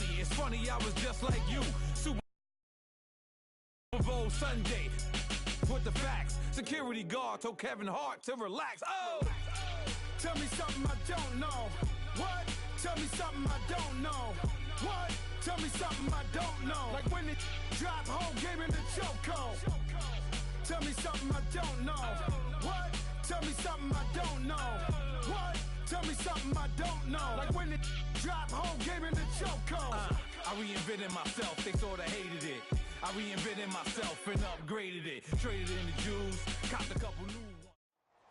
money. It's funny, I was just like you. Super Bowl Sunday. With the facts. Security guard told Kevin Hart to relax. Oh! Tell me something I don't know. What? Tell me something I don't know. What? Tell me something I don't know. Like when it dropped home, game in the chokehold. Tell me something I don't know. What? Tell me something I don't know. What? Tell me something I don't know. Like when it dropped home, game in the chokehold. I reinvented myself, they sorta hated it. I reinvented myself and upgraded it. Traded in the Jews, copped a couple new ones.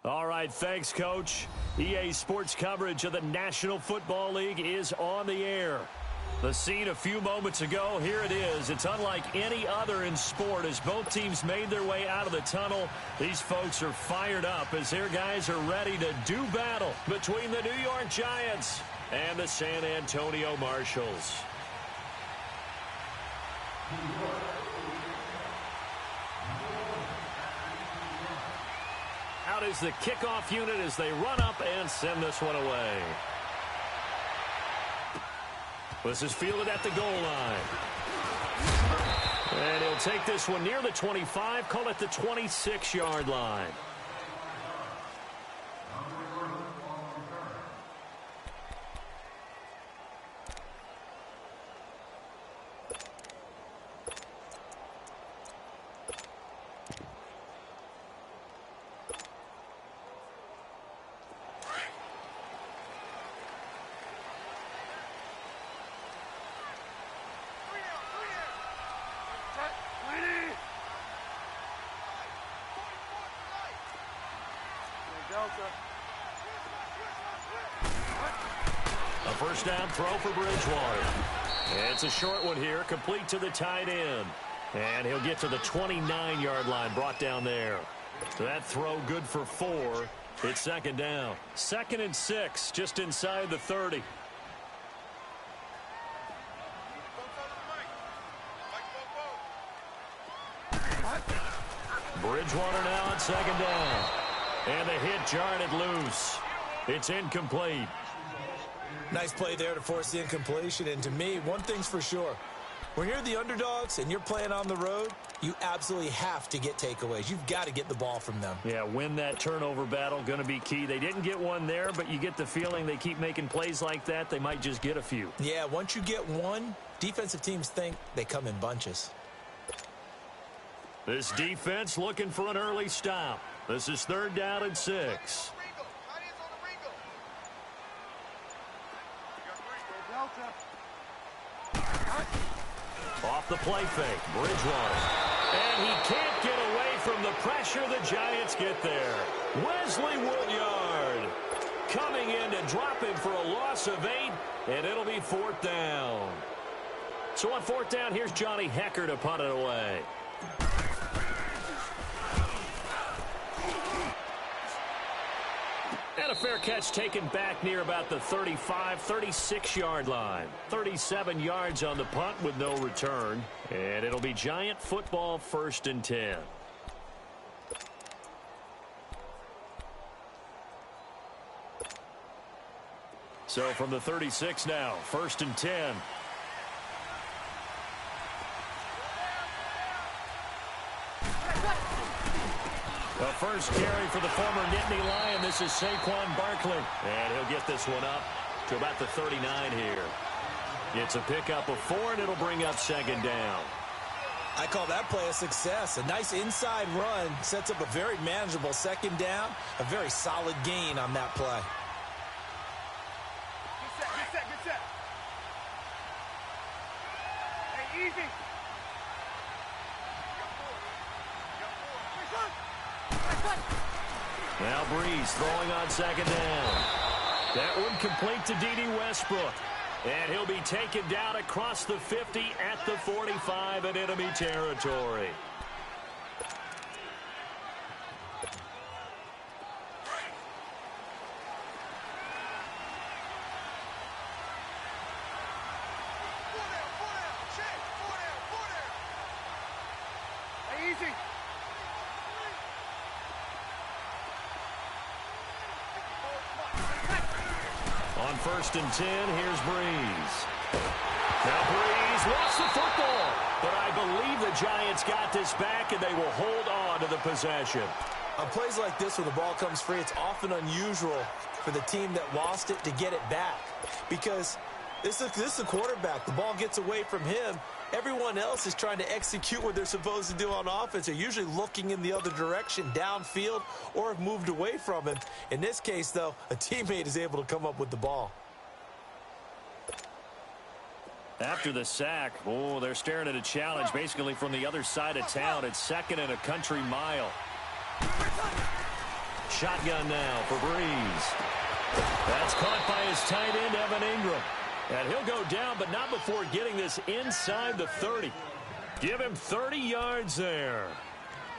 All right, thanks, Coach. EA Sports coverage of the National Football League is on the air. The scene a few moments ago, here it is. It's unlike any other in sport as both teams made their way out of the tunnel. These folks are fired up as their guys are ready to do battle between the New York Giants and the San Antonio Marshals. Out is the kickoff unit as they run up and send this one away. This is fielded at the goal line. And he'll take this one near the 25, call it the 26-yard line. A first down throw for Bridgewater. It's a short one here, complete to the tight end. And he'll get to the 29-yard line, brought down there. So that throw good for 4. It's second down. 2nd and 6, just inside the 30. Bridgewater now on second down. And the hit jarred it loose. It's incomplete. Nice play there to force the incompletion. And to me, one thing's for sure. When you're the underdogs and you're playing on the road, you absolutely have to get takeaways. You've got to get the ball from them. Yeah, win that turnover battle, going to be key. They didn't get one there, but you get the feeling they keep making plays like that, they might just get a few. Yeah, once you get one, defensive teams think they come in bunches. This defense looking for an early stop. This is 3rd down and 6. Off the play fake, Bridgewater. And he can't get away from the pressure. The Giants get there. Wesley Woodyard coming in to drop him for a loss of 8, and it'll be 4th down. So on 4th down, here's Johnny Hecker to punt it away. And a fair catch taken back near about the 35, 36-yard line. 37 yards on the punt with no return. And it'll be Giant football, 1st and 10. So from the 36 now, 1st and 10. The first carry for the former Nittany Lion. This is Saquon Barkley. And he'll get this one up to about the 39 here. It's a pickup of 4, and it'll bring up 2nd down. I call that play a success. A nice inside run sets up a very manageable 2nd down. A very solid gain on that play. Get set. Hey, easy. Now Breeze throwing on 2nd down. That one complete to D.D. Westbrook. And he'll be taken down across the 50 at the 45 in enemy territory. Hey, easy. On 1st and 10, here's Breeze. Now got this back, and they will hold on to the possession. On plays like this where the ball comes free, it's often unusual for the team that lost it to get it back. Because this is a quarterback. The ball gets away from him. Everyone else is trying to execute what they're supposed to do on offense. They're usually looking in the other direction, downfield, or have moved away from him. In this case, though, a teammate is able to come up with the ball. After the sack, they're staring at a challenge basically from the other side of town. It's 2nd and a country mile. Shotgun now for Breeze. That's caught by his tight end, Evan Ingram. And he'll go down, but not before getting this inside the 30. Give him 30 yards there.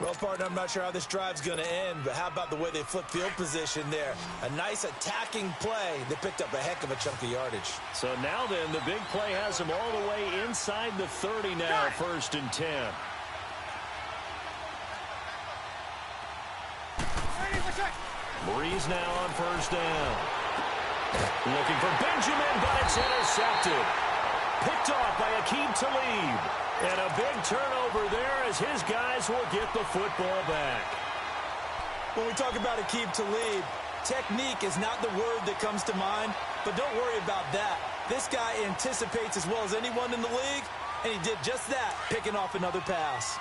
Well, partner, I'm not sure how this drive's going to end, but how about the way they flip field position there? A nice attacking play. They picked up a heck of a chunk of yardage. So now then, the big play has him all the way inside the 30 now, 1st and 10. Breeze now on 1st down. Looking for Benjamin, but it's intercepted. Picked off by Aqib Talib. And a big turnover there as his guys will get the football back. When we talk about Aqib Talib, technique is not the word that comes to mind, but don't worry about that. This guy anticipates as well as anyone in the league, and he did just that, picking off another pass.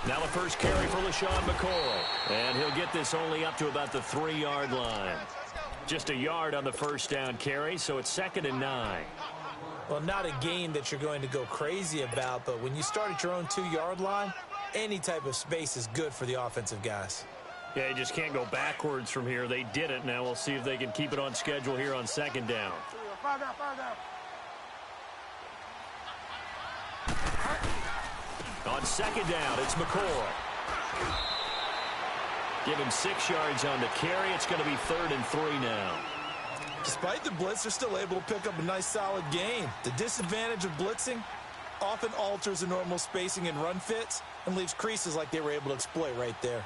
Now the first carry for LaShawn McCoy. And he'll get this only up to about the 3-yard line. Just a yard on the 1st down carry, so it's 2nd and 9. Well, not a gain that you're going to go crazy about, but when you start at your own 2-yard line, any type of space is good for the offensive guys. Yeah, you just can't go backwards from here. They did it. Now we'll see if they can keep it on schedule here on 2nd down. Fire down. On 2nd down, it's McCoy. Give him 6 yards on the carry. It's going to be 3rd and 3 now. Despite the blitz, they're still able to pick up a nice solid gain. The disadvantage of blitzing often alters the normal spacing and run fits and leaves creases like they were able to exploit right there.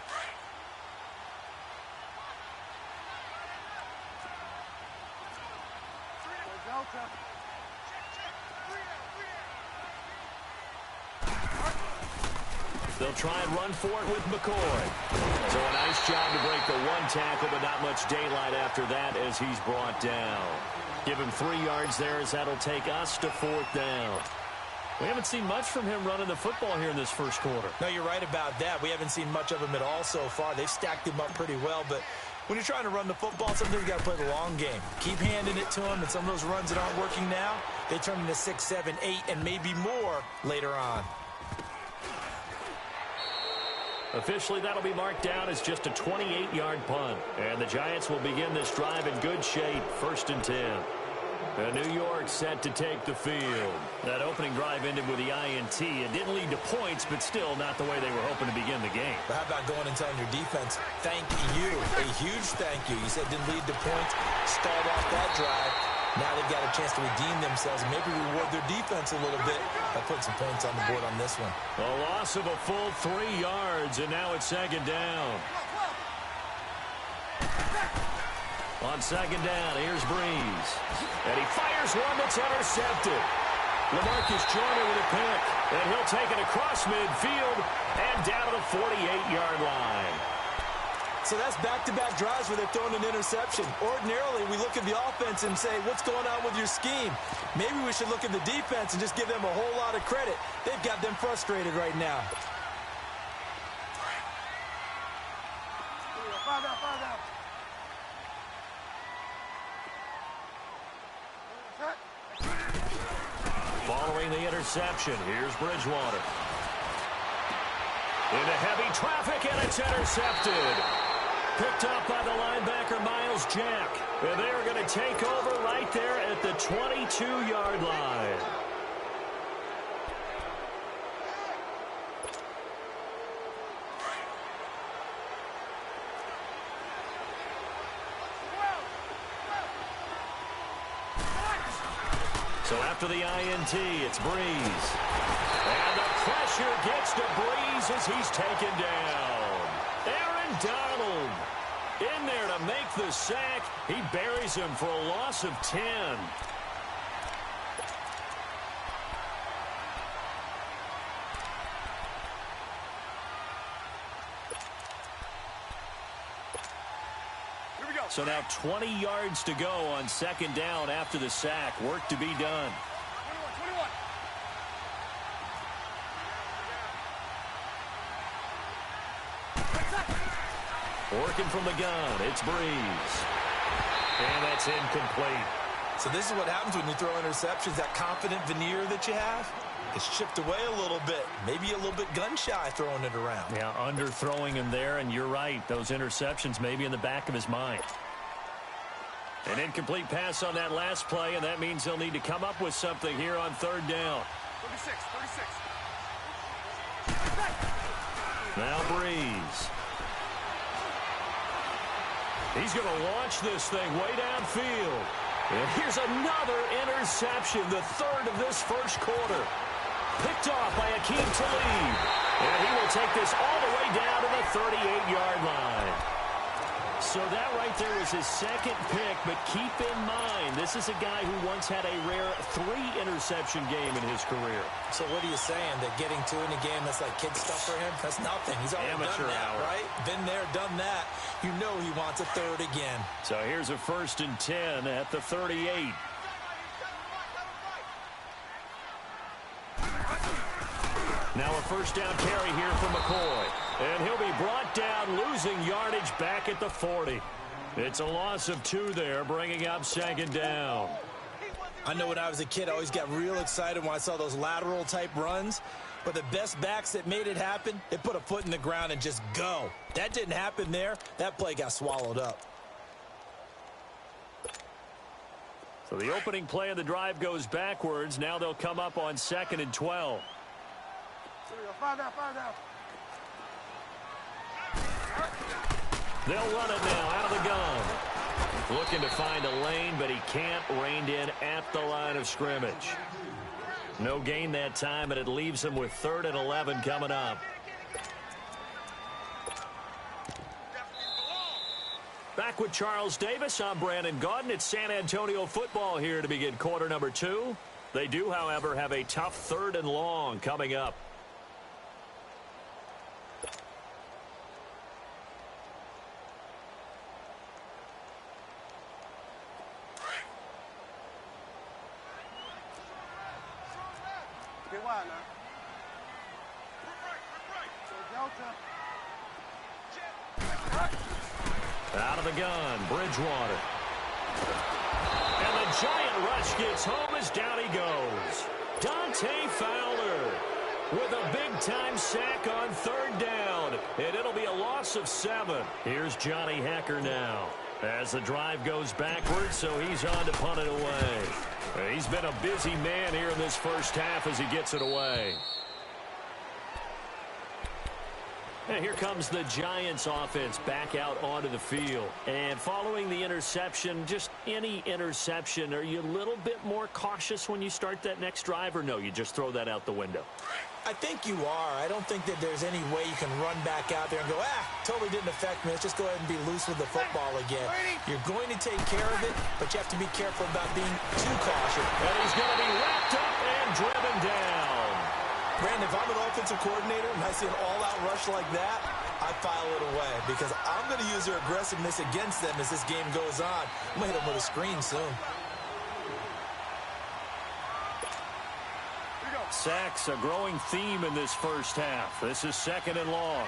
They'll try and run for it with McCoy. So a nice job to break the 1 tackle, but not much daylight after that as he's brought down. Give him 3 yards there as that'll take us to 4th down. We haven't seen much from him running the football here in this first quarter. No, you're right about that. We haven't seen much of him at all so far. They've stacked him up pretty well, but when you're trying to run the football, sometimes you got to play the long game. Keep handing it to him, and some of those runs that aren't working now, they turn into 6, 7, 8, and maybe more later on. Officially, that'll be marked down as just a 28-yard punt. And the Giants will begin this drive in good shape, 1st and 10. And New York set to take the field. That opening drive ended with the INT. It didn't lead to points, but still not the way they were hoping to begin the game. But how about going and telling your defense, thank you, a huge thank you. You said didn't lead to points, start off that drive. Now they've got a chance to redeem themselves and maybe reward their defense a little bit by putting some points on the board on this one. A loss of a full 3 yards, and now it's 2nd down. On 2nd down, here's Breeze. And he fires one that's intercepted. LaMarcus Joyner with a pick, and he'll take it across midfield and down to the 48-yard line. So that's back-to-back drives where they're throwing an interception. Ordinarily, we look at the offense and say, what's going on with your scheme? Maybe we should look at the defense and just give them a whole lot of credit. They've got them frustrated right now. Fire down. Following the interception, here's Bridgewater. Into heavy traffic, and it's intercepted. Picked up by the linebacker, Miles Jack. And they're going to take over right there at the 22-yard line. So after the INT, it's Breeze. And the pressure gets to Breeze as he's taken down. Aaron Donald in there to make the sack. He buries him for a loss of 10. So now 20 yards to go on second down after the sack. Work to be done. 21. Working from the gun, it's Breeze. And that's incomplete. So this is what happens when you throw interceptions. That confident veneer that you have, it's chipped away a little bit. Maybe a little bit gun-shy throwing it around. Yeah, underthrowing him there, and you're right. Those interceptions may be in the back of his mind. An incomplete pass on that last play, and that means he'll need to come up with something here on third down. 36. Now Breeze. He's going to launch this thing way downfield. And here's another interception, the third of this first quarter. Picked off by Akeem Talib. And he will take this all the way down to the 38-yard line. So that right there was his second pick, but keep in mind, this is a guy who once had a rare 3-interception game in his career. So what are you saying, that getting 2 in a game, that's like kid stuff for him? That's nothing. He's already Amateur done that, hour. right? Been there, done that. You know he wants a third again. So here's a 1st and 10 at the 38. Now a first down carry here for McCoy. And he'll be brought down, losing yardage back at the 40. It's a loss of 2 there, bringing up second down. I know when I was a kid, I always got real excited when I saw those lateral-type runs. But the best backs that made it happen, they put a foot in the ground and just go. That didn't happen there. That play got swallowed up. So the opening play of the drive goes backwards. Now they'll come up on 2nd and 12. Five down. They'll run it now out of the gun. Looking to find a lane, but he can't. Reined in at the line of scrimmage. No gain that time, and it leaves him with 3rd and 11 coming up. Back with Charles Davis, I'm Brandon Gaudin. It's San Antonio football here to begin quarter number 2. They do, however, have a tough 3rd and long coming up. Get wide now. Out of the gun, Bridgewater. And the giant rush gets home as down he goes. Dante Fowler with a big-time sack on 3rd down. And it'll be a loss of 7. Here's Johnny Hecker now as the drive goes backwards, so he's on to punt it away. He's been a busy man here in this first half as he gets it away. And here comes the Giants offense back out onto the field. And following the interception, just any interception, are you a little bit more cautious when you start that next drive, or no, you just throw that out the window? I think you are. I don't think that there's any way you can run back out there and go, totally didn't affect me. Let's just go ahead and be loose with the football again. You're going to take care of it, but you have to be careful about being too cautious. And he's going to be wrapped up and driven down. Brandon, if I'm an offensive coordinator and I see an all-out rush like that, I file it away because I'm going to use their aggressiveness against them as this game goes on. I'm going to hit them with a screen soon. Sacks, a growing theme in this first half. This is 2nd and long.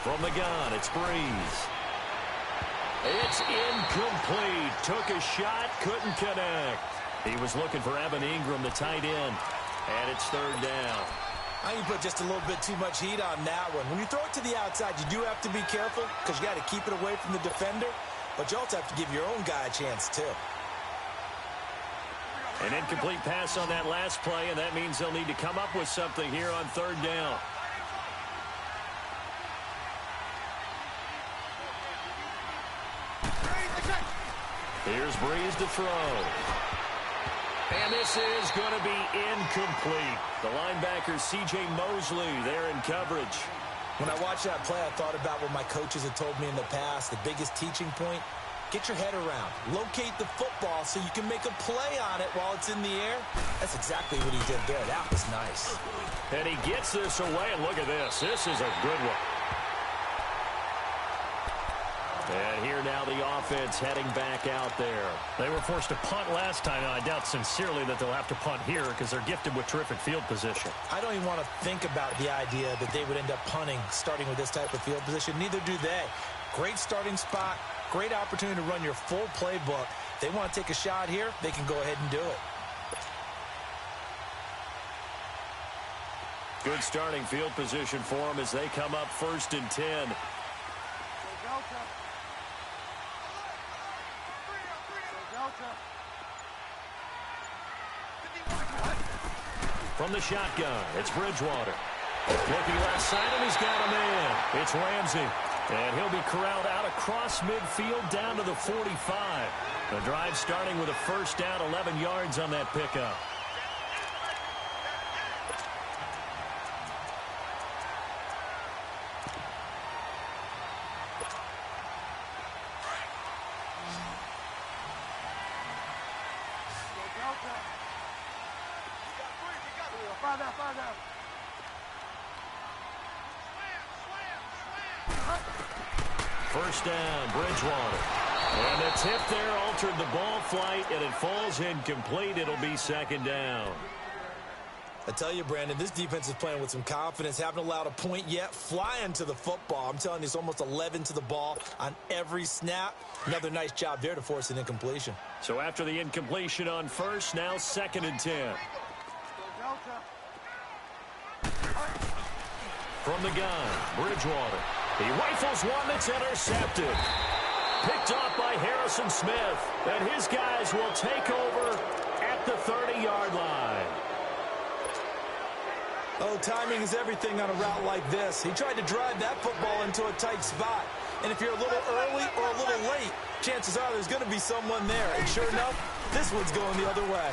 From the gun, it's Breeze. It's incomplete. Took a shot, couldn't connect. He was looking for Evan Ingram, the tight end. And it's 3rd down. I think you put just a little bit too much heat on that one. When you throw it to the outside, you do have to be careful because you got to keep it away from the defender. But you also have to give your own guy a chance, too. An incomplete pass on that last play, and that means they'll need to come up with something here on 3rd down. Here's Breeze to throw. And this is going to be incomplete. The linebacker, C.J. Mosley, there in coverage. When I watched that play, I thought about what my coaches had told me in the past. The biggest teaching point, get your head around. Locate the football so you can make a play on it while it's in the air. That's exactly what he did there. That was nice. And he gets this away, and look at this. This is a good one. And here now the offense heading back out there. They were forced to punt last time, and I doubt sincerely that they'll have to punt here because they're gifted with terrific field position. I don't even want to think about the idea that they would end up punting starting with this type of field position. Neither do they. Great starting spot, great opportunity to run your full playbook. They want to take a shot here, they can go ahead and do it. Good starting field position for them as they come up 1st and 10. From the shotgun, it's Bridgewater. Looking left side, and he's got a man. It's Ramsey. And he'll be corralled out across midfield down to the 45. The drive starting with a first down, 11 yards on that pickup. First down, Bridgewater. And the tip there altered the ball flight, and it falls incomplete. It'll be 2nd down. I tell you, Brandon, this defense is playing with some confidence. Haven't allowed a point yet. Flying to the football. I'm telling you, it's almost 11 to the ball on every snap. Another nice job there to force an incompletion. So after the incompletion on first, now 2nd and 10. From the gun, Bridgewater. He rifles one that's intercepted. Picked off by Harrison Smith. And his guys will take over at the 30-yard line. Oh, timing is everything on a route like this. He tried to drive that football into a tight spot. And if you're a little early or a little late, chances are there's going to be someone there. And sure enough, this one's going the other way.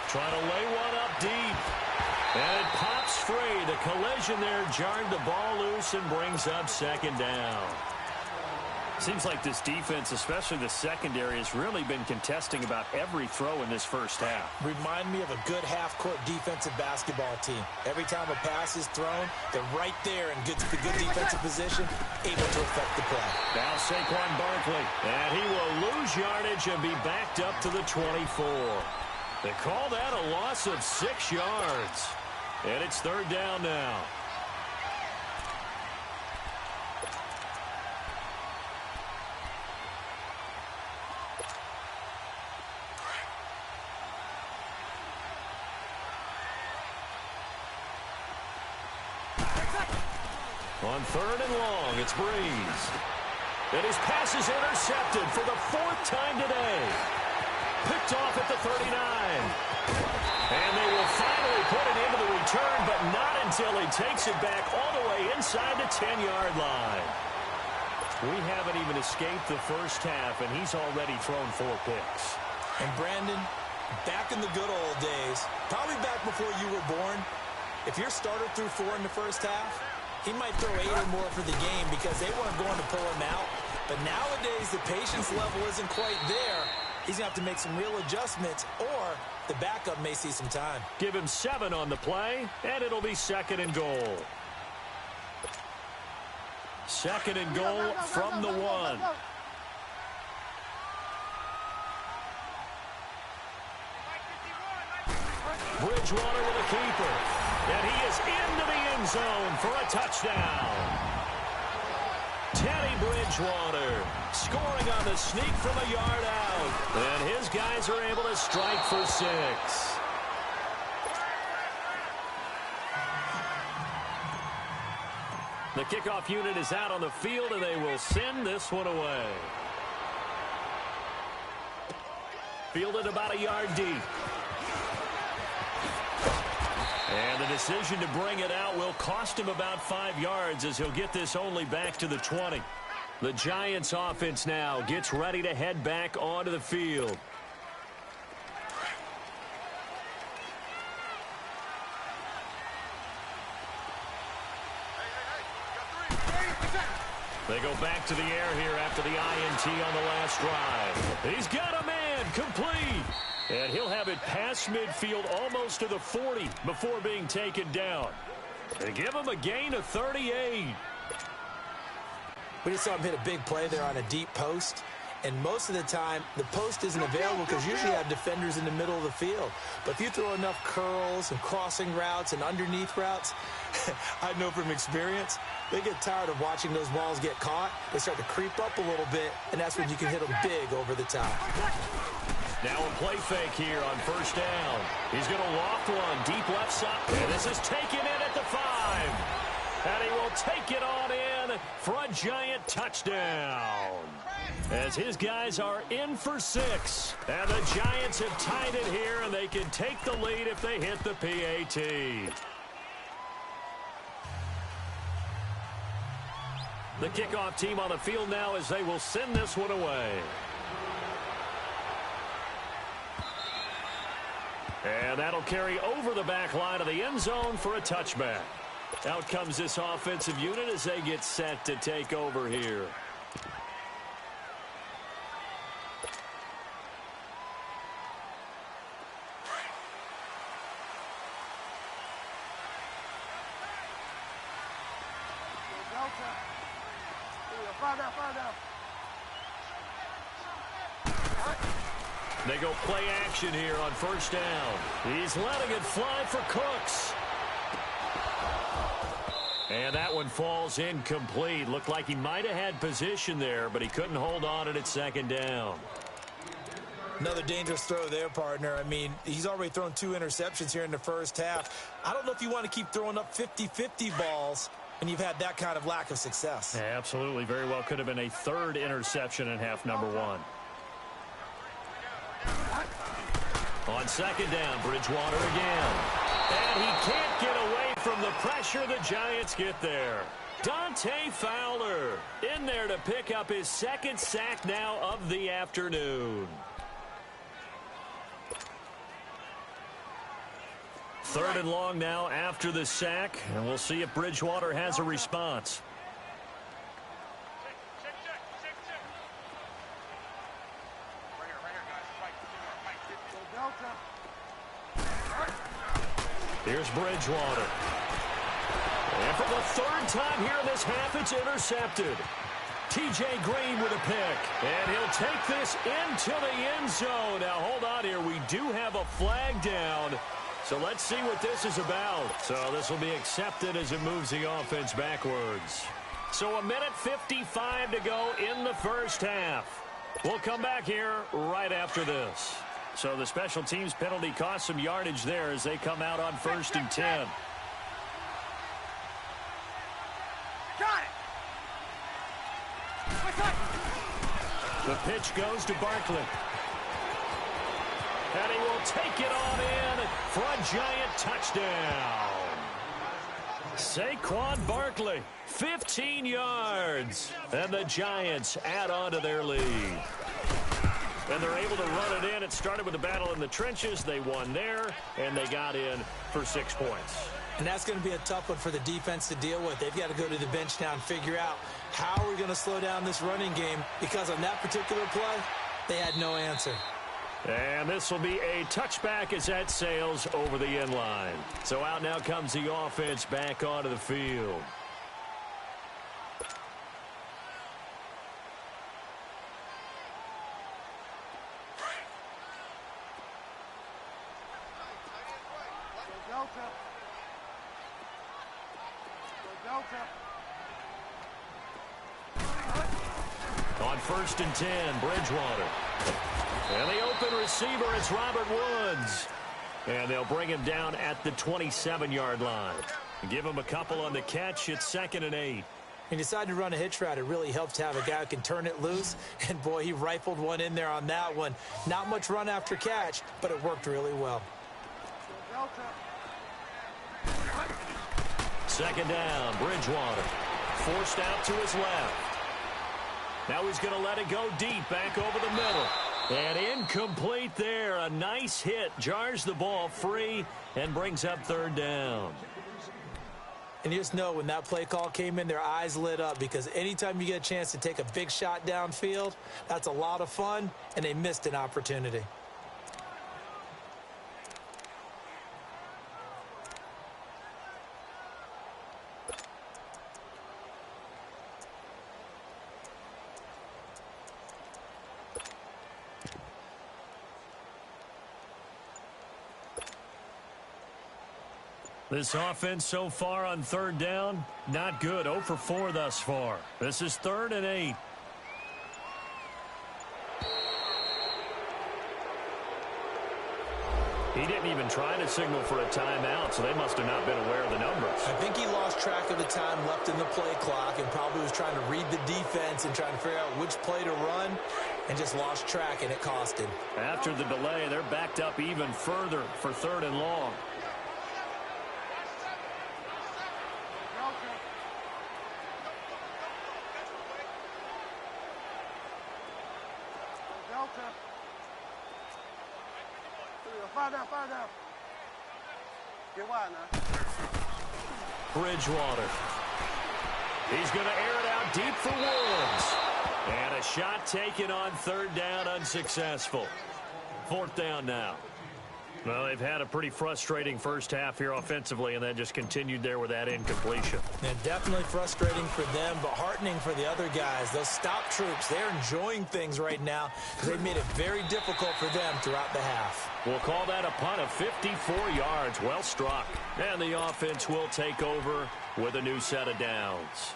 Trying to lay one up deep. And it pops free. The collision there jarred the ball loose and brings up 2nd down. Seems like this defense, especially the secondary, has really been contesting about every throw in this first half. Remind me of a good half-court defensive basketball team. Every time a pass is thrown, they're right there in good defensive position, able to affect the play. Now Saquon Barkley, and he will lose yardage and be backed up to the 24. They call that a loss of 6 yards. And it's 3rd down now. On 3rd and long, it's Breeze. And his pass is intercepted for the 4th time today. Picked off at the 39. And they will finally put it into the return, but not until he takes it back all the way inside the 10-yard line. We haven't even escaped the first half, and he's already thrown 4 picks. And Brandon, back in the good old days, probably back before you were born, if your starter threw 4 in the first half, he might throw 8 or more for the game because they weren't going to pull him out. But nowadays, the patience level isn't quite there. He's going to have to make some real adjustments, or the backup may see some time. Give him 7 on the play, and it'll be 2nd and goal. 2nd and goal from the 1. Bridgewater with a keeper. And he is into the end zone for a touchdown. Teddy Bridgewater scoring on the sneak from a yard out. And his guys are able to strike for 6. The kickoff unit is out on the field, and they will send this one away. Fielded about a yard deep. And the decision to bring it out will cost him about 5 yards as he'll get this only back to the 20. The Giants offense now gets ready to head back onto the field. They go back to the air here after the INT on the last drive. He's got a man complete. And he'll have it past midfield almost to the 40 before being taken down. They give him a gain of 38. We just saw him hit a big play there on a deep post. And most of the time, the post isn't available because usually you have defenders in the middle of the field. But if you throw enough curls and crossing routes and underneath routes, I know from experience, they get tired of watching those balls get caught. They start to creep up a little bit, and that's when you can hit them big over the top. Now a play fake here on first down. He's going to loft one deep left side. And this is taken in at the 5. And he will take it on in for a Giant touchdown. As his guys are in for 6. And the Giants have tied it here, and they can take the lead if they hit the PAT. The kickoff team on the field now as they will send this one away. And that'll carry over the back line of the end zone for a touchback. Out comes this offensive unit as they get set to take over here. They go play action here on first down. He's letting it fly for Cooks. And that one falls incomplete. Looked like he might have had position there, but he couldn't hold on at second down. Another dangerous throw there, partner. I mean, he's already thrown 2 interceptions here in the first half. I don't know if you want to keep throwing up 50-50 balls when you've had that kind of lack of success. Yeah, absolutely. Very well could have been a 3rd interception in half number 1. On second down, Bridgewater again. And he can't get away from the pressure. The Giants get there. Dante Fowler in there to pick up his 2nd sack now of the afternoon. 3rd and long now after the sack, and we'll see if Bridgewater has a response. Here's Bridgewater. And for the 3rd time here in this half, it's intercepted. T.J. Green with a pick. And he'll take this into the end zone. Now, hold on here. We do have a flag down. So let's see what this is about. So this will be accepted as it moves the offense backwards. So a minute 55 to go in the first half. We'll come back here right after this. So the special teams penalty cost some yardage there as they come out on 1st and 10. Got it. The pitch goes to Barkley. And he will take it on in for a Giant touchdown. Saquon Barkley, 15 yards. And the Giants add on to their lead. And they're able to run it in. It started with a battle in the trenches. They won there, and they got in for 6 points. And that's going to be a tough one for the defense to deal with. They've got to go to the bench now and figure out how we're going to slow down this running game, because on that particular play, they had no answer. And this will be a touchback as that sails over the end line. So out now comes the offense back onto the field. On 1st and 10, Bridgewater. And the open receiver, it's Robert Woods. And they'll bring him down at the 27-yard line. Give him a couple on the catch. It's 2nd and 8. He decided to run a hitch route. It really helps to have a guy who can turn it loose. And, boy, he rifled one in there on that one. Not much run after catch, but it worked really well. 2nd down, Bridgewater. Forced out to his left. Now he's going to let it go deep, back over the middle. And incomplete there. A nice hit. Jars the ball free and brings up third down. And you just know when that play call came in, their eyes lit up, because anytime you get a chance to take a big shot downfield, that's a lot of fun, and they missed an opportunity. This offense so far on third down, not good. 0 for 4 thus far. This is 3rd and 8. He didn't even try to signal for a timeout, so they must have not been aware of the numbers. I think he lost track of the time left in the play clock and probably was trying to read the defense and trying to figure out which play to run, and just lost track, and it cost him. After the delay, they're backed up even further for 3rd and long. Bridgewater. He's going to air it out deep for Woods. And a shot taken on 3rd down, unsuccessful. 4th down now. Well, they've had a pretty frustrating first half here offensively, and then just continued there with that incompletion. And definitely frustrating for them, but heartening for the other guys. Those stop troops, they're enjoying things right now because they've made it very difficult for them throughout the half. We'll call that a punt of 54 yards. Well struck. And the offense will take over with a new set of downs.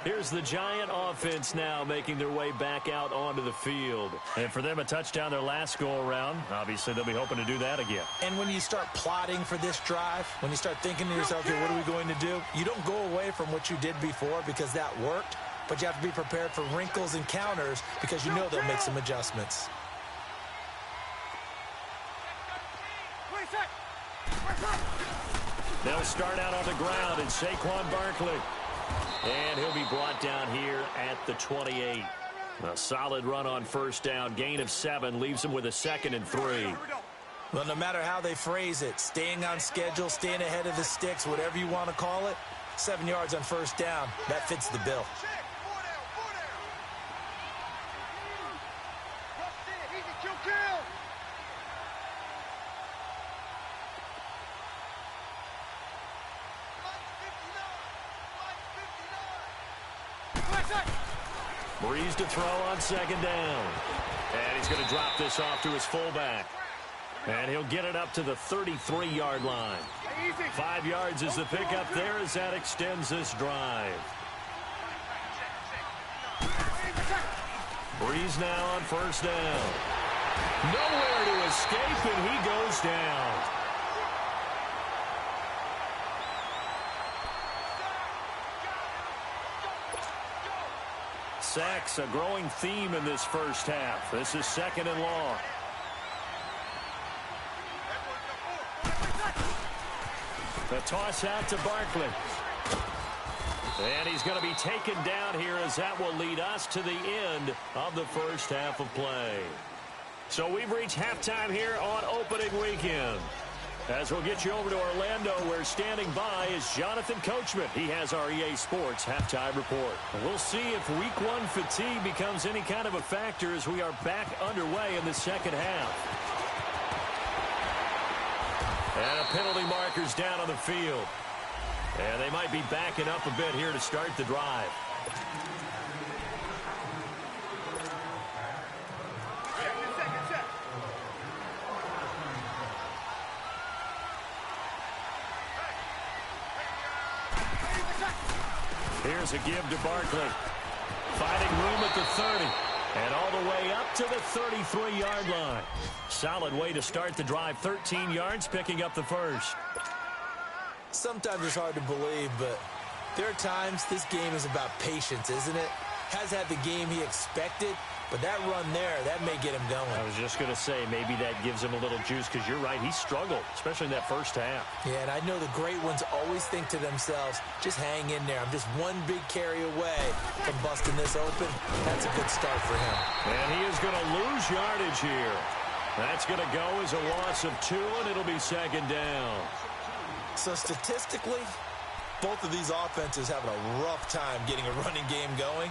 Here's the Giant offense now making their way back out onto the field. And for them, a touchdown their last go-around. Obviously, they'll be hoping to do that again. And when you start plotting for this drive, when you start thinking to yourself, okay, what are we going to do? You don't go away from what you did before because that worked, but you have to be prepared for wrinkles and counters because you know they'll make some adjustments. They'll start out on the ground, and Saquon Barkley. And he'll be brought down here at the 28. A solid run on first down. Gain of 7 leaves him with a 2nd and 3. Well, no matter how they phrase it, staying on schedule, staying ahead of the sticks, whatever you want to call it, 7 yards on first down, that fits the bill. Breeze to throw on 2nd down. And he's going to drop this off to his fullback. And he'll get it up to the 33-yard line. 5 yards is the pickup there as that extends this drive. Breeze now on first down. Nowhere to escape, and he goes down. Sacks, a growing theme in this first half. This is 2nd and long. The toss out to Barkley. And he's going to be taken down here as that will lead us to the end of the first half of play. So we've reached halftime here on opening weekend. As we'll get you over to Orlando, where standing by is Jonathan Coachman. He has our EA Sports halftime report. We'll see if Week 1 fatigue becomes any kind of a factor as we are back underway in the second half. And a penalty marker's down on the field. And they might be backing up a bit here to start the drive. Here's a give to Barkley. Finding room at the 30. And all the way up to the 33-yard line. Solid way to start the drive. 13 yards, picking up the first. Sometimes it's hard to believe, but there are times this game is about patience, isn't it? Has had the game he expected, but that run there, that may get him going. I was just going to say, maybe that gives him a little juice, because you're right, he struggled, especially in that first half. Yeah, and I know the great ones always think to themselves, just hang in there. I'm just one big carry away from busting this open. That's a good start for him. And he is going to lose yardage here. That's going to go as a loss of 2, and it'll be second down. So statistically, both of these offenses having a rough time getting a running game going.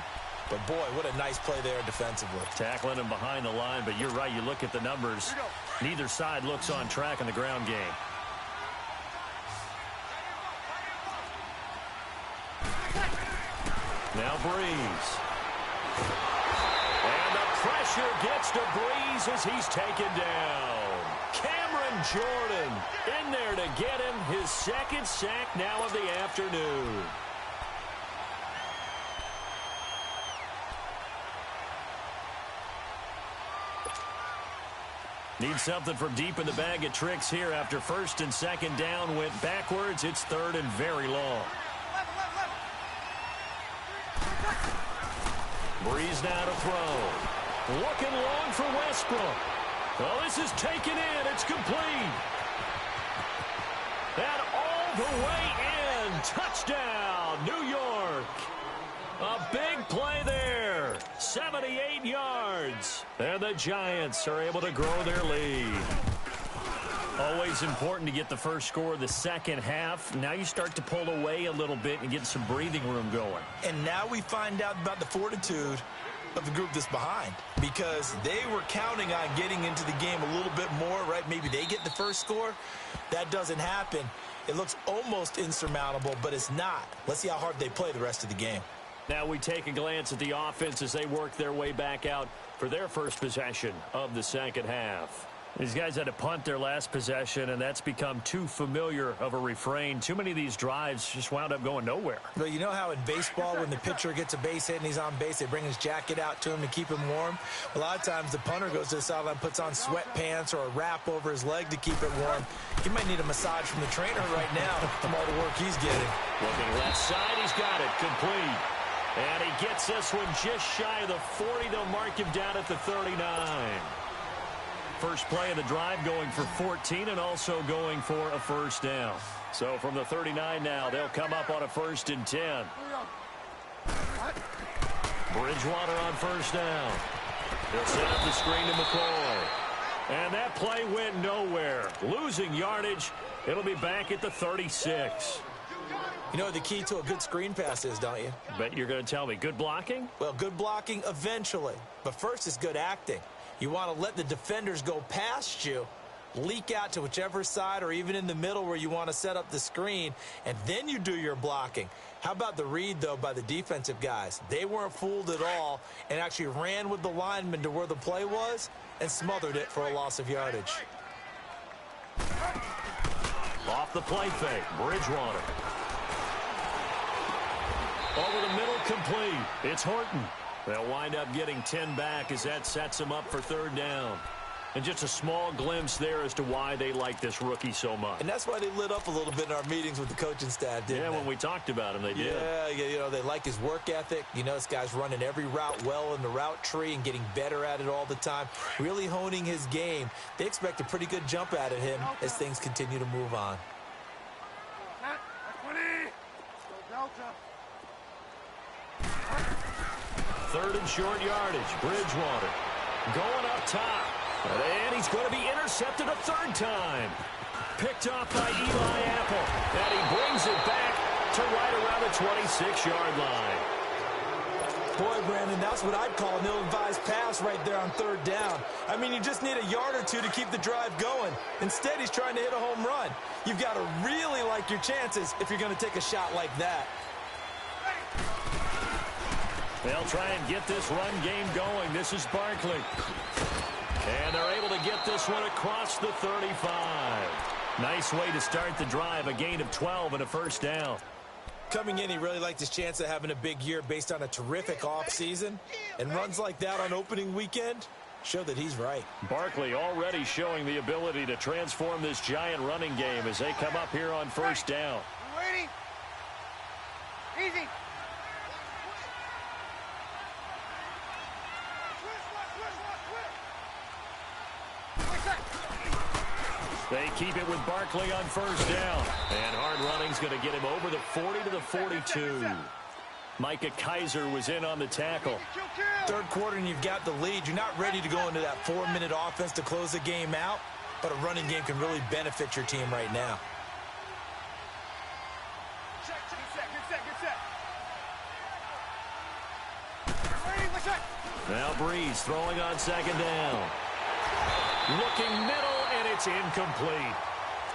But, boy, what a nice play there defensively. Tackling him behind the line, but you're right. You look at the numbers. Neither side looks on track in the ground game. Now Breeze. And the pressure gets to Breeze as he's taken down. Cameron Jordan in there to get him his second sack now of the afternoon. Need something from deep in the bag of tricks here after first and second down went backwards. It's third and very long. Breeze now to throw. Looking long for Westbrook. Oh, this is taken in. It's complete. And all the way in. Touchdown, New York. A big play there. 78 yards. And the Giants are able to grow their lead. Always important to get the first score of the second half. Now you start to pull away a little bit and get some breathing room going. And now we find out about the fortitude of the group that's behind, because they were counting on getting into the game a little bit more, right? Maybe they get the first score. That doesn't happen. It looks almost insurmountable, but it's not. Let's see how hard they play the rest of the game. Now we take a glance at the offense as they work their way back out for their first possession of the second half. These guys had to punt their last possession, and that's become too familiar of a refrain. Too many of these drives just wound up going nowhere. Well, you know how in baseball, when the pitcher gets a base hit and he's on base, they bring his jacket out to him to keep him warm? A lot of times the punter goes to the sideline, puts on sweatpants or a wrap over his leg to keep it warm. He might need a massage from the trainer right now from all the work he's getting. Looking left side, he's got it complete. And he gets this one just shy of the 40. They'll mark him down at the 39. First play of the drive going for 14 and also going for a first down. So from the 39 now, they'll come up on a 1st and 10. Bridgewater on first down. They'll set up the screen to McCoy. And that play went nowhere. Losing yardage. It'll be back at the 36. You know what the key to a good screen pass is, don't you? Bet you're going to tell me. Good blocking? Well, good blocking eventually. But first is good acting. You want to let the defenders go past you, leak out to whichever side or even in the middle where you want to set up the screen, and then you do your blocking. How about the read, though, by the defensive guys? They weren't fooled at all and actually ran with the lineman to where the play was and smothered it for a loss of yardage. Off the play fake, Bridgewater. Over the middle, complete. It's Horton. They'll wind up getting 10 back as that sets them up for third down. And just a small glimpse there as to why they like this rookie so much. And that's why they lit up a little bit in our meetings with the coaching staff, didn't they? Yeah, when we talked about him, they did. Yeah, you know, they like his work ethic. You know, this guy's running every route well in the route tree and getting better at it all the time, really honing his game. They expect a pretty good jump out of him as things continue to move on. 20. Delta. Third and short yardage. Bridgewater going up top. And he's going to be intercepted a third time. Picked off by Eli Apple. And he brings it back to right around the 26-yard line. Boy, Brandon, that's what I'd call an ill-advised pass right there on third down. I mean, you just need a yard or two to keep the drive going. Instead, he's trying to hit a home run. You've got to really like your chances if you're going to take a shot like that. They'll try and get this run game going. This is Barkley. And they're able to get this one across the 35. Nice way to start the drive. A gain of 12 and a first down. Coming in, he really liked his chance of having a big year based on a terrific offseason. And runs like that on opening weekend show that he's right. Barkley already showing the ability to transform this Giant running game as they come up here on first down. Waiting. Easy. They keep it with Barkley on first down. And hard running's going to get him over the 40 to the 42. Micah Kaiser was in on the tackle. Third quarter and you've got the lead. You're not ready to go into that 4-minute offense to close the game out, but a running game can really benefit your team right now. Now Breeze throwing on second down. Looking middle, and it's incomplete.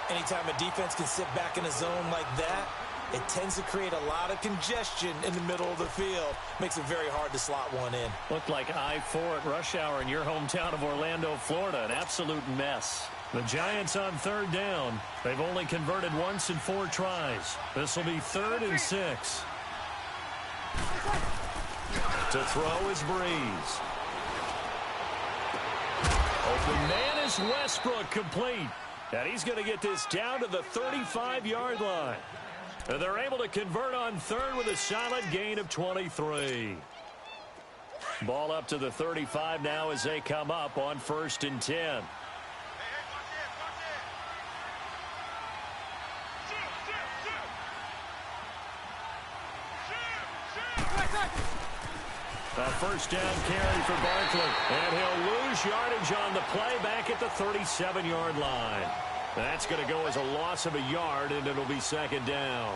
Anytime a defense can sit back in a zone like that, it tends to create a lot of congestion in the middle of the field. Makes it very hard to slot one in. Looked like I-4 at rush hour in your hometown of Orlando, Florida. An absolute mess. The Giants on third down. They've only converted once in 4 tries. This will be 3rd and 6. To throw is Breeze. Open man is Westbrook, complete. And he's going to get this down to the 35-yard line. And they're able to convert on third with a solid gain of 23. Ball up to the 35 now as they come up on 1st and 10. A first down carry for Barkley. And he'll lose yardage on the play back at the 37-yard line. That's going to go as a loss of a yard, and it'll be 2nd down.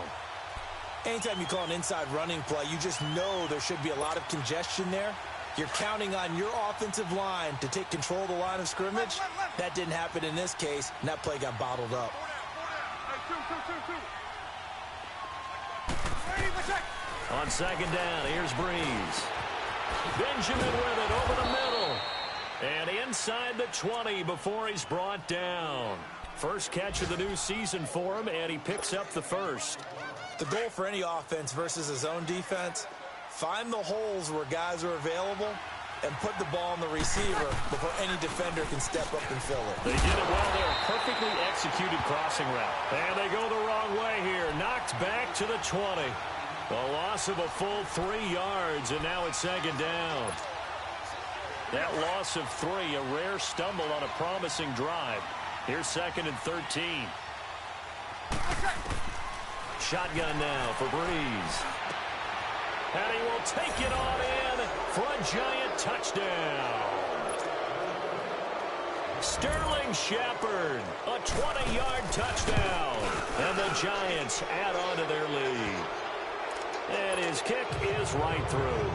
Anytime you call an inside running play, you just know there should be a lot of congestion there. You're counting on your offensive line to take control of the line of scrimmage. That didn't happen in this case, and that play got bottled up. On 2nd down, here's Breeze. Benjamin with it over the middle. And inside the 20 before he's brought down. First catch of the new season for him, and he picks up the first. The goal for any offense versus a zone defense, find the holes where guys are available and put the ball on the receiver before any defender can step up and fill it. They did it well there. Perfectly executed crossing route. And they go the wrong way here. Knocked back to the 20. A loss of a full 3 yards, and now it's 2nd down. That loss of 3, a rare stumble on a promising drive. Here's 2nd and 13. Shotgun now for Breeze. And he will take it on in for a Giant touchdown. Sterling Shepard, a 20-yard touchdown. And the Giants add on to their lead. And his kick is right through.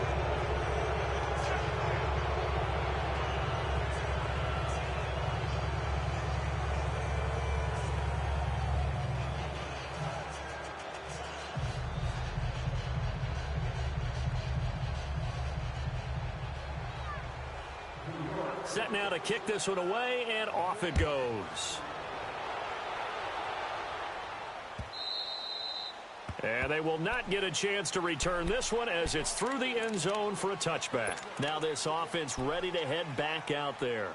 Set now to kick this one away, and off it goes. And they will not get a chance to return this one as it's through the end zone for a touchback. Now this offense ready to head back out there.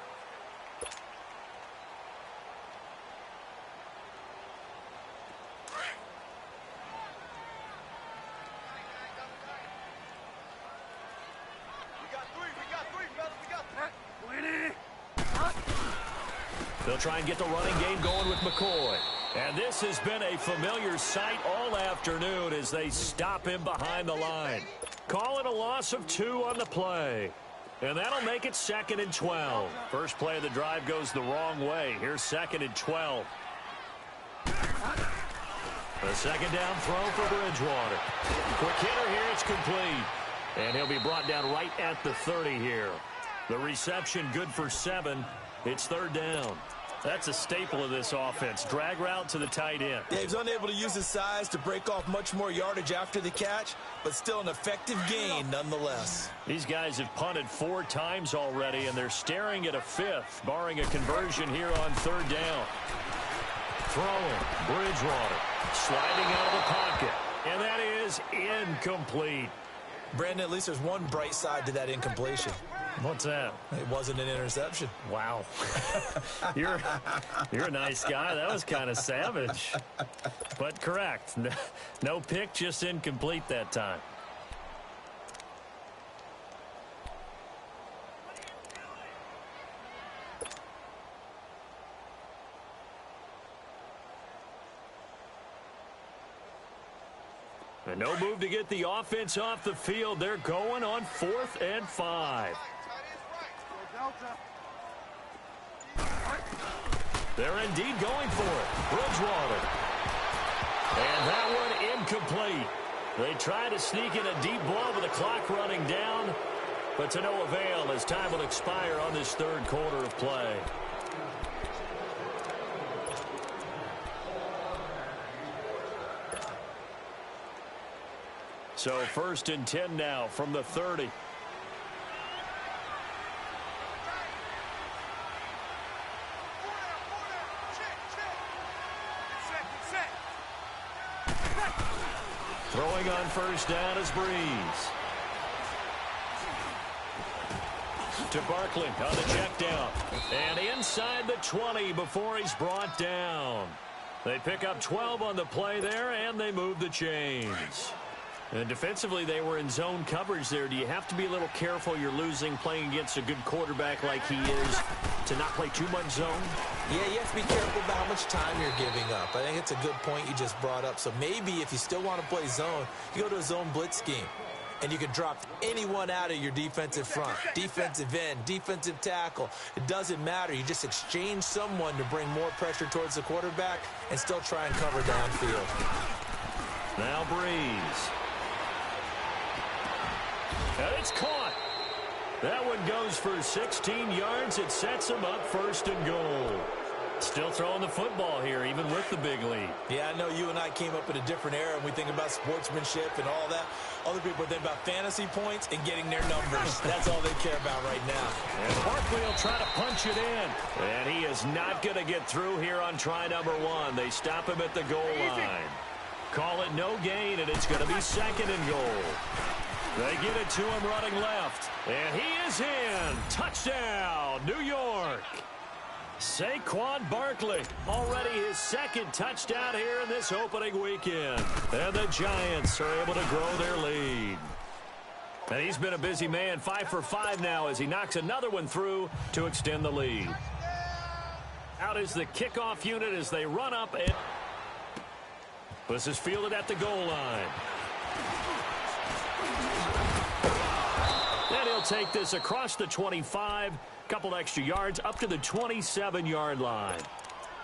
They'll try and get the running game going with McCoy. And this has been a familiar sight all afternoon as they stop him behind the line. Call it a loss of 2 on the play. And that'll make it 2nd and 12. First play of the drive goes the wrong way. Here's 2nd and 12. A 2nd down throw for Bridgewater. Quick hitter here, it's complete. And he'll be brought down right at the 30 here. The reception good for 7. It's 3rd down. That's a staple of this offense. Drag route to the tight end. Yeah, he was unable to use his size to break off much more yardage after the catch, but still an effective gain nonetheless. These guys have punted 4 times already, and they're staring at a 5th, barring a conversion here on 3rd down. Throwing, Bridgewater, sliding out of the pocket, and that is incomplete. Brandon, at least there's one bright side to that incompletion. What's that? It wasn't an interception. Wow. You're a nice guy. That was kind of savage. But correct. No pick, just incomplete that time. And no move to get the offense off the field. They're going on 4th and 5. They're indeed going for it. Bridgewater. And that one incomplete. They try to sneak in a deep ball with the clock running down, but to no avail as time will expire on this third quarter of play. So 1st and 10 now from the 30. Throwing on 1st down is Breeze. To Barkley on the check down. And inside the 20 before he's brought down. They pick up 12 on the play there, and they move the chains. And defensively, they were in zone coverage there. Do you have to be a little careful? You're losing playing against a good quarterback like he is to not play too much zone? Yeah, you have to be careful about how much time you're giving up. I think it's a good point you just brought up. So maybe if you still want to play zone, you go to a zone blitz scheme. And you can drop anyone out of your defensive front, defensive end, defensive tackle. It doesn't matter. You just exchange someone to bring more pressure towards the quarterback and still try and cover downfield. Now Breeze. And it's caught. That one goes for 16 yards. It sets him up 1st and goal. Still throwing the football here, even with the big lead. Yeah, I know you and I came up in a different era, and we think about sportsmanship and all that. Other people think about fantasy points and getting their numbers. That's all they care about right now. And Barkley will try to punch it in. And he is not going to get through here on try number 1. They stop him at the goal line. Call it no gain, and it's going to be 2nd and goal. They get it to him running left. And he is in. Touchdown, New York. Saquon Barkley, already his 2nd touchdown here in this opening weekend. And the Giants are able to grow their lead. And he's been a busy man, 5 for 5 now as he knocks another one through to extend the lead. Out is the kickoff unit as they run up. And this is fielded at the goal line. And he'll take this across the 25. Couple extra yards up to the 27-yard line.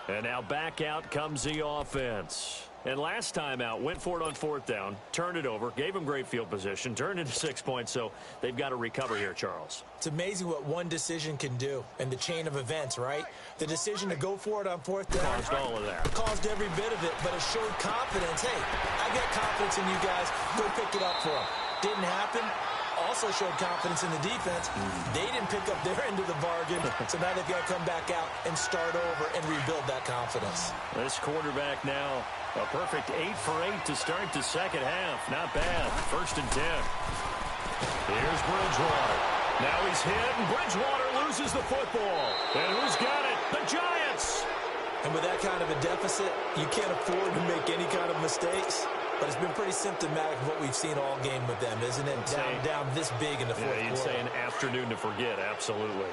And now back out comes the offense. And last time out, went for it on 4th down, turned it over, gave him great field position, turned into 6 points, so they've got to recover here, Charles. It's amazing what one decision can do in the chain of events, right? The decision to go for it on 4th down caused all of that. Caused every bit of it, but it showed confidence. Hey, I got confidence in you guys. Go pick it up for them. Didn't happen. Also showed confidence in the defense. They didn't pick up their end of the bargain, so now they've got to come back out and start over and rebuild that confidence. This quarterback now, a perfect 8 for 8 to start the second half. Not bad. 1st and 10. Here's Bridgewater. Now he's hit, and Bridgewater loses the football. And who's got it? The Giants! And with that kind of a deficit, you can't afford to make any kind of mistakes. But it's been pretty symptomatic of what we've seen all game with them, isn't it? Down this big in the fourth quarter. You'd say an afternoon to forget, absolutely.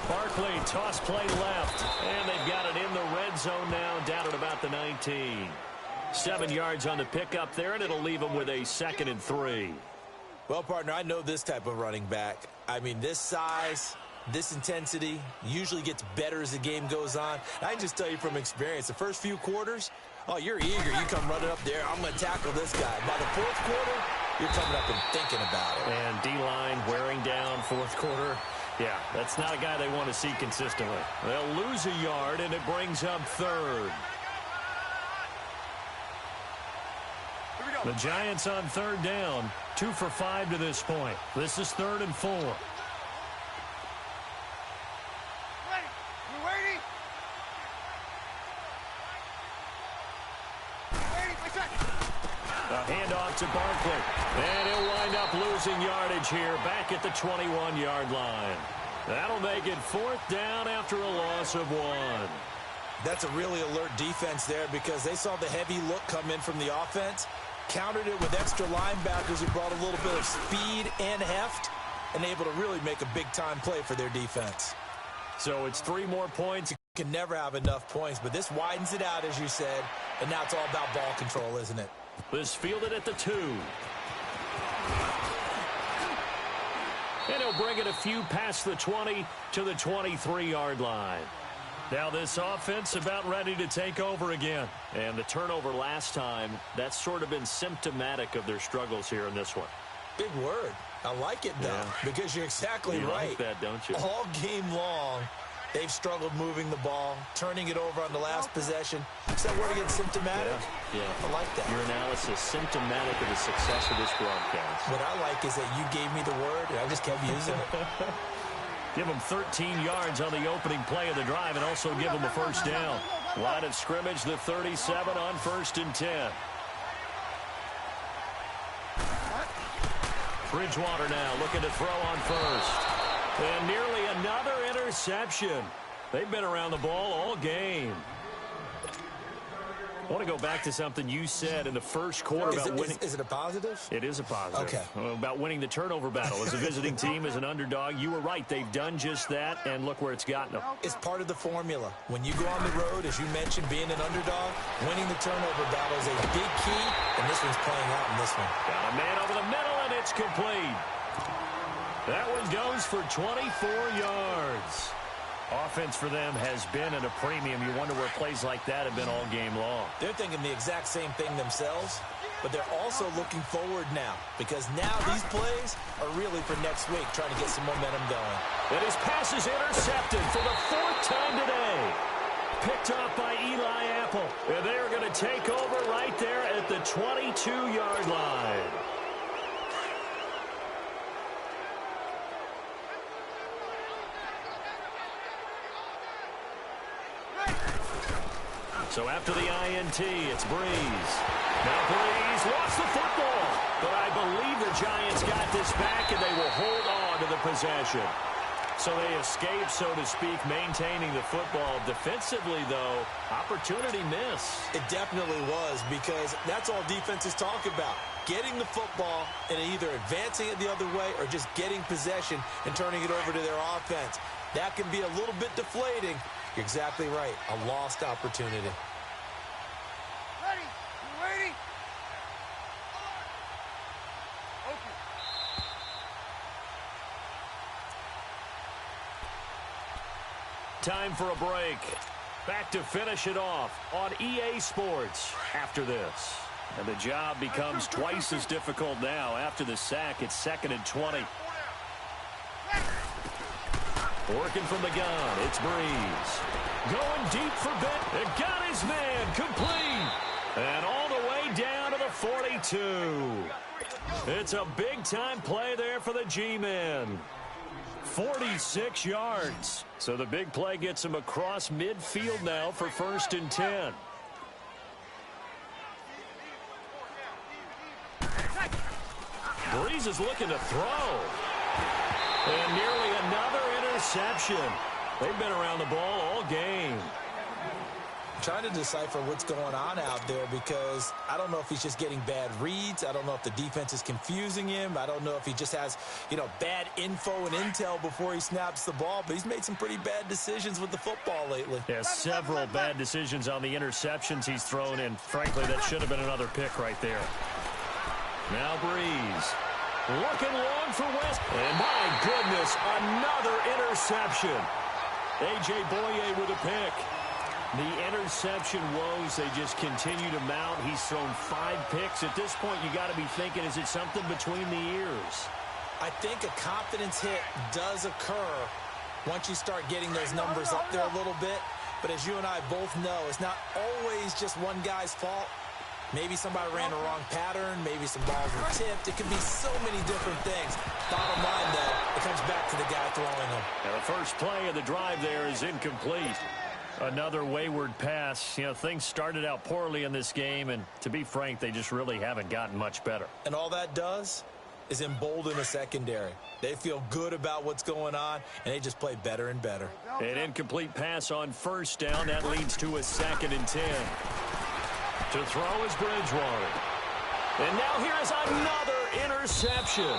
Barkley, toss play left. And they've got it in the red zone now, down at about the 19. 7 yards on the pickup there, and it'll leave them with a 2nd and 3. Well, partner, I know this type of running back. I mean, this size, this intensity usually gets better as the game goes on. I can just tell you from experience, the first few quarters, oh, you're eager. You come running up there, I'm going to tackle this guy. By the 4th quarter, you're coming up and thinking about it. And D-line wearing down 4th quarter. Yeah, that's not a guy they want to see consistently. They'll lose a yard, and it brings up 3rd. The Giants on 3rd down, 2 for 5 to this point. This is 3rd and 4. Ready? You waiting? A handoff to Barkley. And he'll wind up losing yardage here back at the 21-yard line. That'll make it 4th down after a loss of 1. That's a really alert defense there because they saw the heavy look come in from the offense, countered it with extra linebackers who brought a little bit of speed and heft, and able to really make a big-time play for their defense. So it's 3 more points. You can never have enough points, but this widens it out, as you said, and now it's all about ball control, isn't it? This fielded at the 2. And he'll bring it a few past the 20 to the 23-yard line. Now this offense about ready to take over again. And the turnover last time, that's sort of been symptomatic of their struggles here in this one. Big word. I like it, though, because you're exactly right. You like that, don't you? All game long, they've struggled moving the ball, turning it over on the last possession. Is that word again, symptomatic? Yeah. I like that. Your analysis, symptomatic of the success of this broadcast. What I like is that you gave me the word, and I just kept using it. Give them 13 yards on the opening play of the drive and also give them a first down. Line of scrimmage, the 37 on 1st and 10. Bridgewater now looking to throw on first. And nearly another interception. They've been around the ball all game. I want to go back to something you said in the first quarter about winning. Is it a positive? It is a positive. Okay. About winning the turnover battle. As a visiting team, as an underdog, you were right. They've done just that, and look where it's gotten them. It's part of the formula. When you go on the road, as you mentioned, being an underdog, winning the turnover battle is a big key, and this one's playing out in this one. Got a man over the middle, and it's complete. That one goes for 24 yards. Offense for them has been at a premium. You wonder where plays like that have been all game long. They're thinking the exact same thing themselves, but they're also looking forward now because now these plays are really for next week, trying to get some momentum going. And his pass is intercepted for the 4th time today. Picked off by Eli Apple. And they are going to take over right there at the 22-yard line. So after the INT, it's Breeze. Now Breeze lost the football. But I believe the Giants got this back, and they will hold on to the possession. So they escape, so to speak, maintaining the football. Defensively, though, opportunity miss. It definitely was, because that's all defenses talk about. Getting the football and either advancing it the other way or just getting possession and turning it over to their offense. That can be a little bit deflating. You're exactly right. A lost opportunity. Ready? You ready? Okay. Time for a break. Back to finish it off on EA Sports after this. And the job becomes twice as difficult now. After the sack, it's 2nd and 20. Working from the gun, it's Breeze. Going deep for Ben. It got his man complete. And all the way down to the 42. It's a big-time play there for the G-men. 46 yards. So the big play gets him across midfield now for 1st and 10. Breeze is looking to throw. And nearly another interception. They've been around the ball all game. Trying to decipher what's going on out there because I don't know if he's just getting bad reads. I don't know if the defense is confusing him. I don't know if he just has, bad info and intel before he snaps the ball. But he's made some pretty bad decisions with the football lately. Yeah, several bad decisions on the interceptions he's thrown in. Frankly, that should have been another pick right there. Now Breeze. Looking long for West. And my goodness, another interception. A.J. Boye with a pick. The interception woes, they just continue to mount. He's thrown 5 picks. At this point, you got to be thinking, is it something between the ears? I think a confidence hit does occur once you start getting those numbers up there a little bit. But as you and I both know, it's not always just one guy's fault. Maybe somebody ran the wrong pattern. Maybe some balls were tipped. It could be so many different things. Bottom line, though, it comes back to the guy throwing them. And the first play of the drive there is incomplete. Another wayward pass. Things started out poorly in this game, and to be frank, they just really haven't gotten much better. And all that does is embolden the secondary. They feel good about what's going on, and they just play better and better. An incomplete pass on 1st down. That leads to a 2nd and 10. To throw is Bridgewater. And now here is another interception.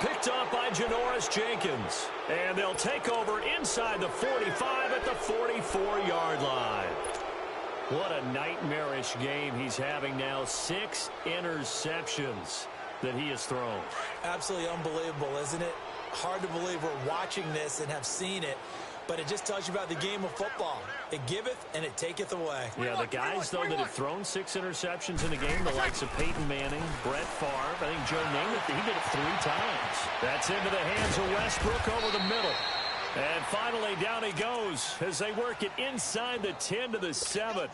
picked off by Janoris Jenkins. And they'll take over inside the 45 at the 44-yard line. What a nightmarish game he's having now. 6 interceptions that he has thrown. Absolutely unbelievable, isn't it? Hard to believe we're watching this and have seen it, but it just tells you about the game of football. It giveth and it taketh away. Yeah, the guys, though, that have thrown 6 interceptions in a game, the likes of Peyton Manning, Brett Favre, I think Joe Namath, he did it 3 times. That's into the hands of Westbrook over the middle. And finally, down he goes as they work it inside the 10 to the 7.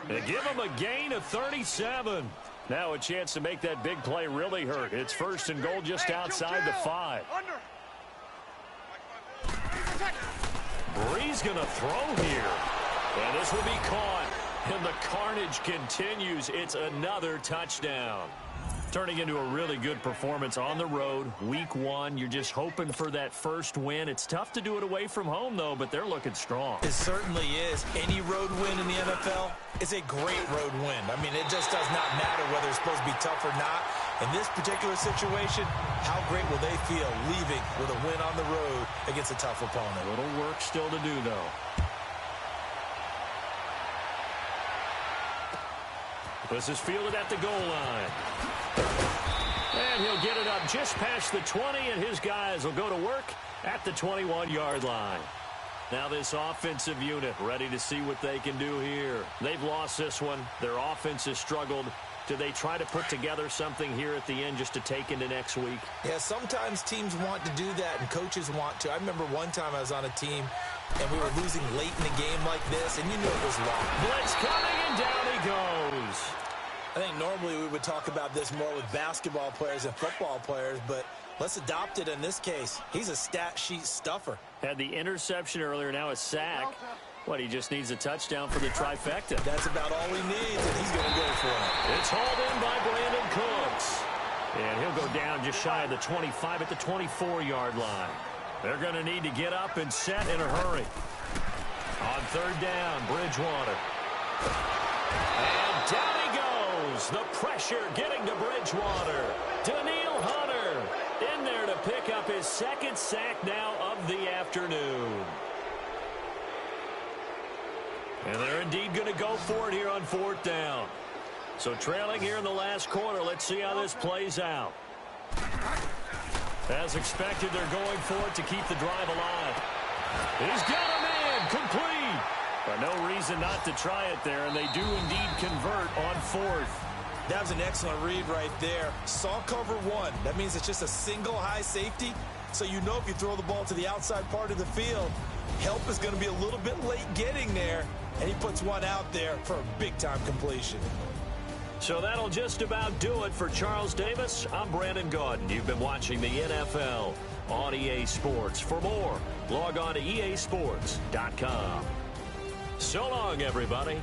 They give him a gain of 37. Now a chance to make that big play really hurt. It's 1st and goal just outside the 5. Bree's going to throw here. And this will be caught. And the carnage continues. It's another touchdown. Turning into a really good performance on the road. Week 1, you're just hoping for that first win. It's tough to do it away from home, though, but they're looking strong. It certainly is. Any road win in the NFL is a great road win. I mean, it just does not matter whether it's supposed to be tough or not. In this particular situation, how great will they feel leaving with a win on the road against a tough opponent? A little work still to do, though. This is fielded at the goal line. And he'll get it up just past the 20, and his guys will go to work at the 21-yard line. Now this offensive unit ready to see what they can do here. They've lost this one. Their offense has struggled. Do they try to put together something here at the end just to take into next week? Yeah, sometimes teams want to do that, and coaches want to. I remember one time I was on a team, and we were losing late in a game like this, and you knew it was wrong. Blitz coming, and down he goes. I think normally we would talk about this more with basketball players and football players, but let's adopt it in this case. He's a stat sheet stuffer. Had the interception earlier, now a sack. What, he just needs a touchdown for the trifecta. That's about all he needs, and he's going to go for it. It's hauled in by Brandon Cooks. And he'll go down just shy of the 25 at the 24-yard line. They're going to need to get up and set in a hurry. On 3rd down, Bridgewater. And down he goes. The pressure getting to Bridgewater. Daniil Hunter in there to pick up his 2nd sack now of the afternoon. And they're indeed going to go for it here on 4th down. So trailing here in the last quarter, let's see how this plays out. As expected, they're going for it to keep the drive alive. He's got him in, complete. But no reason not to try it there, and they do indeed convert on 4th. That was an excellent read right there. Saw cover 1. That means it's just a single high safety. So you know if you throw the ball to the outside part of the field, help is going to be a little bit late getting there. And he puts one out there for a big-time completion. So that'll just about do it for Charles Davis. I'm Brandon Gaudin. You've been watching the NFL on EA Sports. For more, log on to easports.com. So long, everybody.